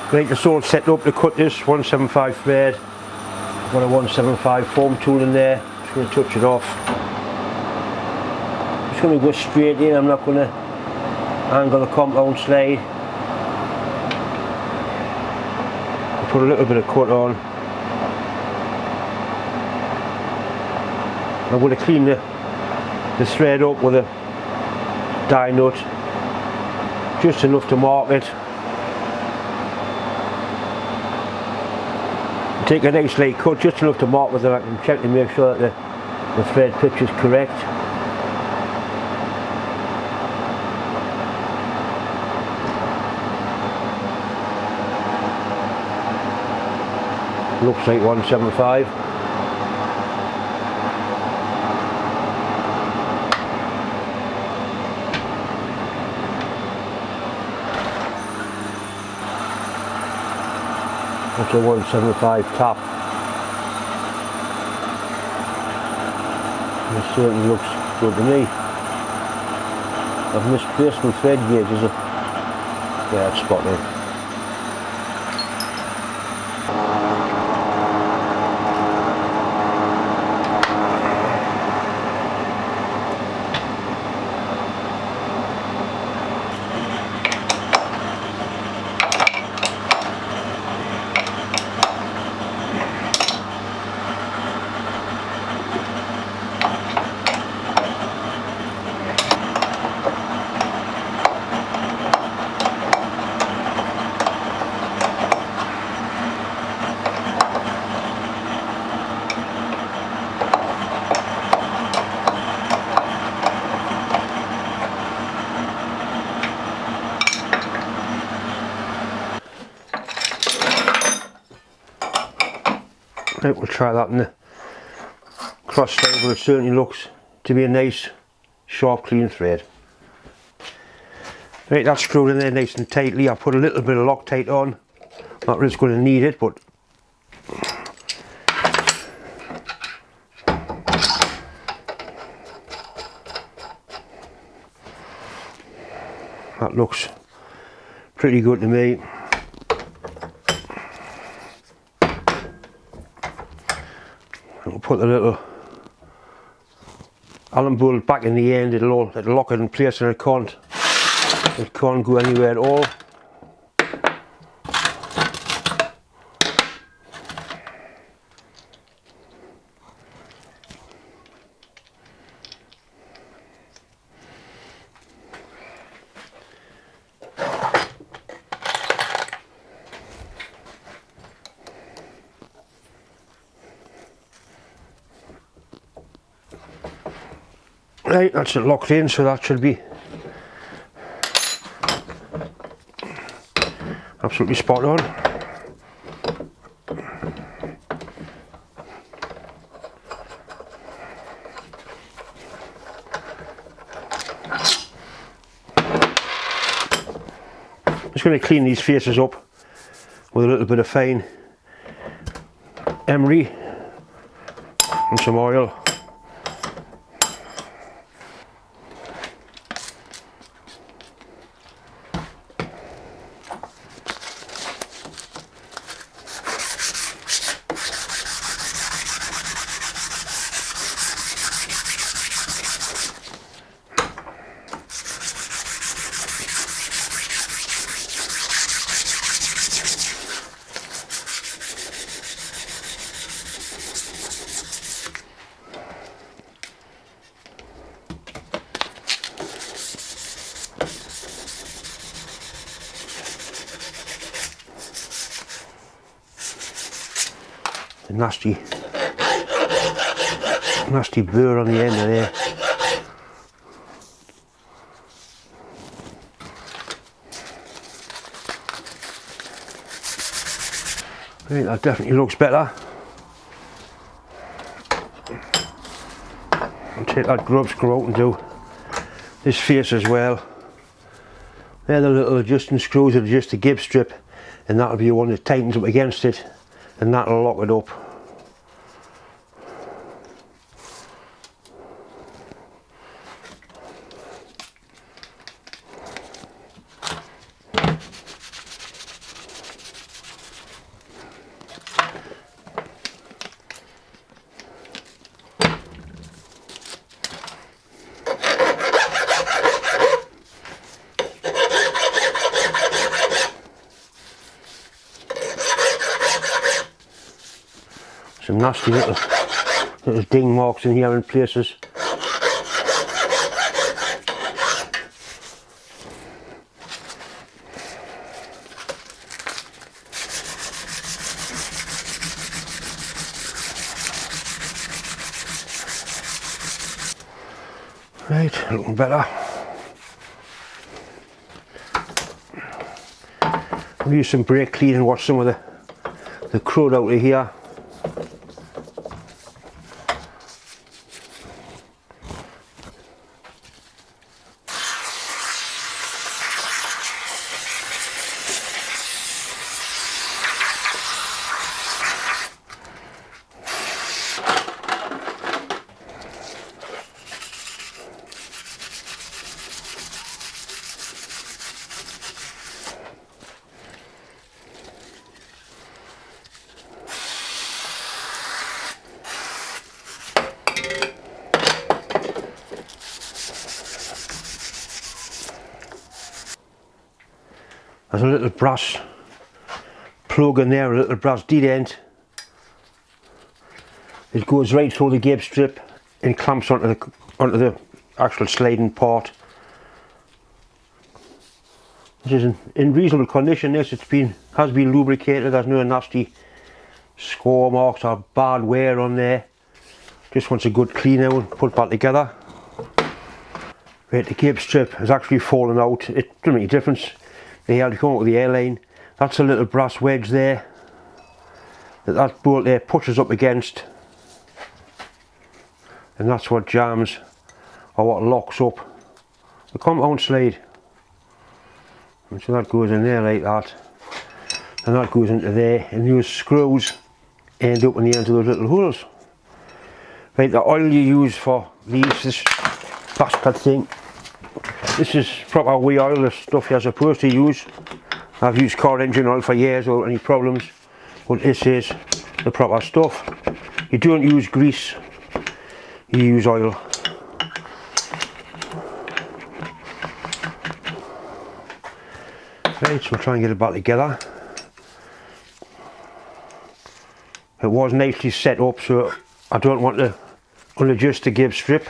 Right, it's all set up to cut this 175 thread. Got a 175 foam tool in there. Just going to touch it off. Just going to go straight in. I'm not going to angle the compound slide. Put a little bit of cut on. I'm going to clean the thread up with a die nut, just enough to mark it. Take a nice light cut, just enough to mark with it. I can check to make sure that the thread pitch is correct. Looks like 175. That's a 175 top. It certainly looks good to me. I've misplaced my thread gauge, is it? Yeah, it's spot on. Right, we'll try that in the cross side, but it certainly looks to be a nice, sharp, clean thread. Right, that's screwed in there nice and tightly. I put a little bit of Loctite on. Not really going to need it, but that looks pretty good to me. We'll put the little Allen bolt back in the end. It'll lock it in place and it can't go anywhere at all. Right, that's it locked in, so that should be absolutely spot on. I'm just going to clean these faces up with a little bit of fine emery and some oil. The nasty burr on the end of there. Right, that definitely looks better. I'll take that grub screw out and do this face as well. They're the little adjusting screws that adjust the gib strip, and that'll be the one that tightens up against it, and that'll lock it up. some nasty little ding marks in here in places. Right, looking better. I'll use some brake clean and wash some of the crud out of here. There's a little brass plug in there, a little brass dead end. It goes right through the gape strip and clamps onto the actual sliding part. Which is in reasonable condition. This has been lubricated. There's no nasty score marks or bad wear on there. Just wants a good clean out and put back together. Right, the gape strip has actually fallen out. It doesn't make a difference. They had to come out with the airline. That's a little brass wedge there that bolt there pushes up against, and that's what jams or what locks up the compound slide. And so that goes in there like that, and that goes into there, and those screws end up in the ends of those little holes. Right, the oil you use for this bastard thing, this is proper wheel oil, the stuff you're supposed to use. I've used car engine oil for years without any problems, but this is the proper stuff. You don't use grease, you use oil. Right, so we'll try and get it back together. It was nicely set up, so I don't want to unadjust the gape strip.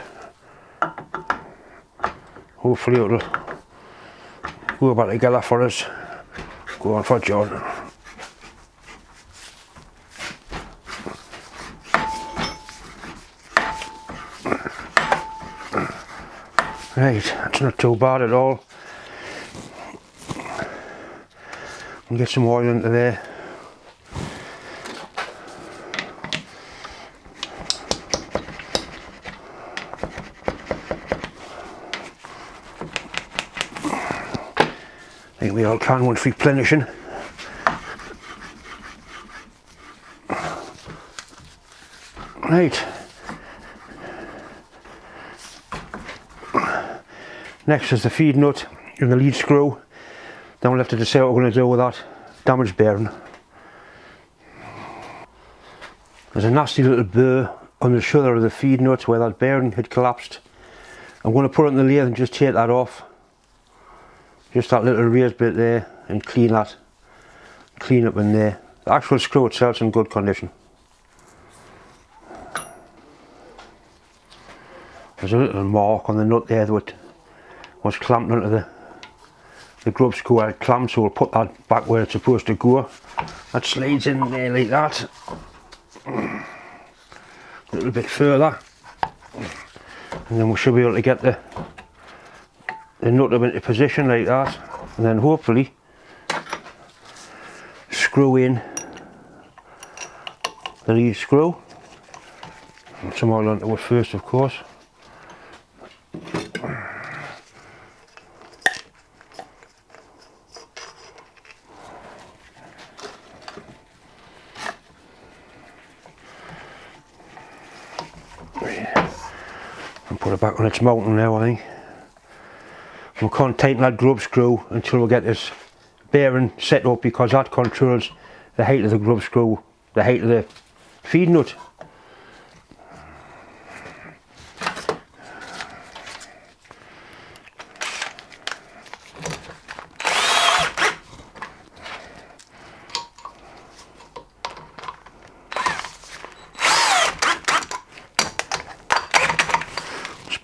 Hopefully it'll go back together for us. Go on for John. Right, that's not too bad at all. And get some oil into there. I think we all can once replenishing. Right. Next is the feed nut and the lead screw. Then we'll have to decide what we're going to do with that damaged bearing. There's a nasty little burr on the shoulder of the feed nut where that bearing had collapsed. I'm going to put it in the lathe and just take that off. Just that little raised bit there, and clean up in there. The actual screw itself's in good condition. There's a little mark on the nut there that was clamped onto the grub screw where it clamps, so we'll put that back where it's supposed to go. That slides in there like that. A little bit further. And then we should be able to get the nut up into position like that, and then hopefully screw in the lead screw. Put some oil onto it first, of course. And put it back on its mounting now, I think. We can't tighten that grub screw until we get this bearing set up, because that controls the height of the grub screw, the height of the feed nut.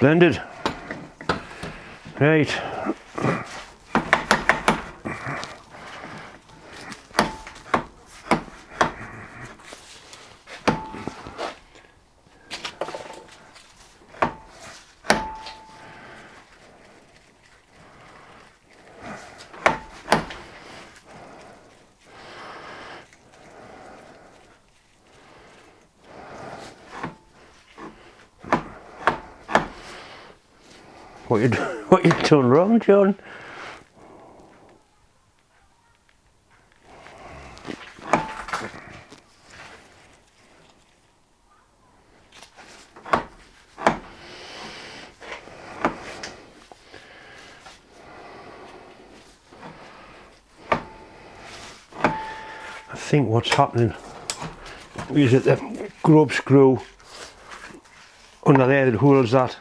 Splendid. Right. What you done wrong, John? I think what's happening is that the grub screw under there that holds that.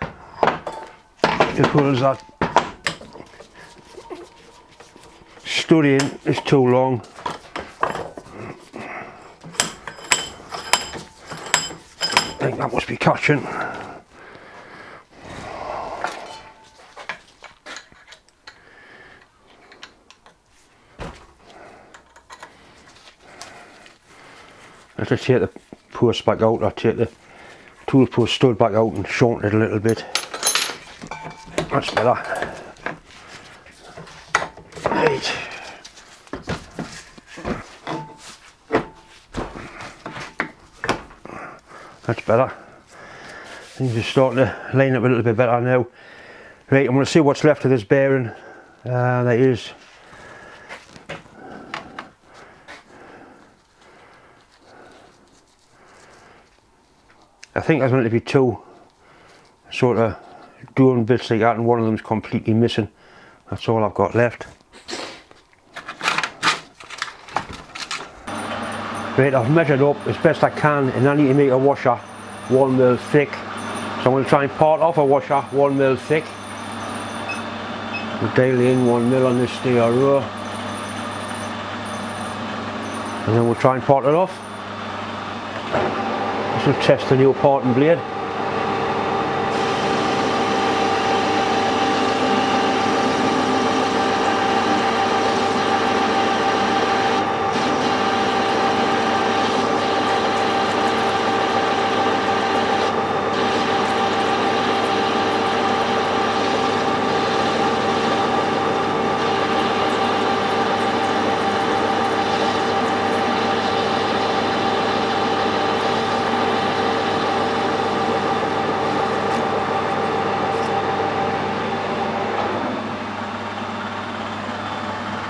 It holds that stud in is too long. I think that must be catching. I have to take the post back out, or take the tool post stud back out and shorten it a little bit. That's better. Right. That's better. Things are starting to line up a little bit better now. Right, I'm going to see what's left of this bearing. There is. I think there's going to be two sort of doing bits like that, and one of them's completely missing. That's all I've got left. Right, I've measured up as best I can, and I need to make a washer 1 mil thick. So I'm going to try and part off a washer 1 mil thick. We'll dial in 1 mil on this steel row, and then we'll try and part it off. This will test the new parting blade.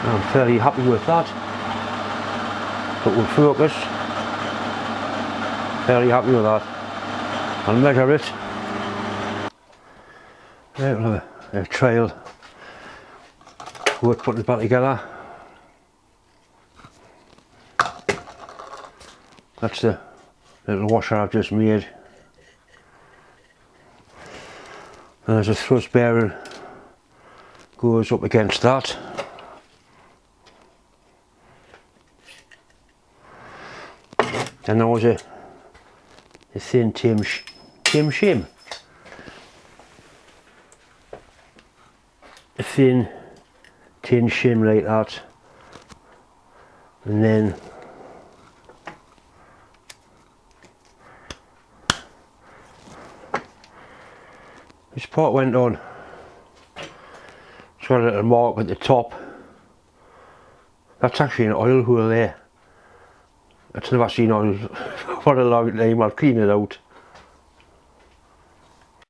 I'm fairly happy with that. But we'll focus. Fairly happy with that. I'll measure it. Right, we'll have a trial work putting it back together. That's the little washer I've just made. And there's a thrust bearing goes up against that. And there was a thin tin shim. A thin tin shim like that. And then this part went on. It's got a little mark at the top. That's actually an oil hole there. I've never seen oil for a long time. I'll clean it out.